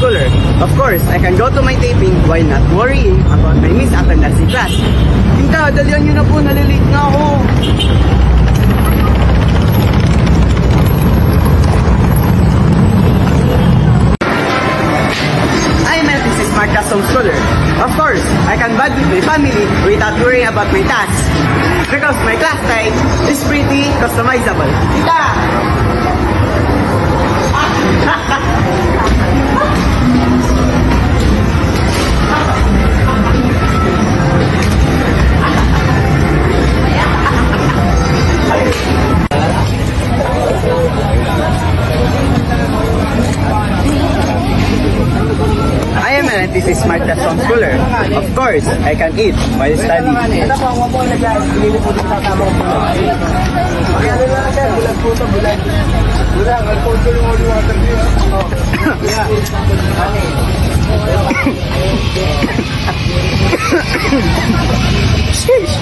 homeschooler. Of course, I can go to my taping while not worrying about my missed attendance in class. Tinta, dalihan nyo na po, nalilate na ako. This is Smart Class Homeschooler. Of course, I can bond with my family without worrying about my tasks. Because my class time is pretty customizable. Tita! This is Smart Class Homeschooler. Of course, I can eat while studying. Sheesh.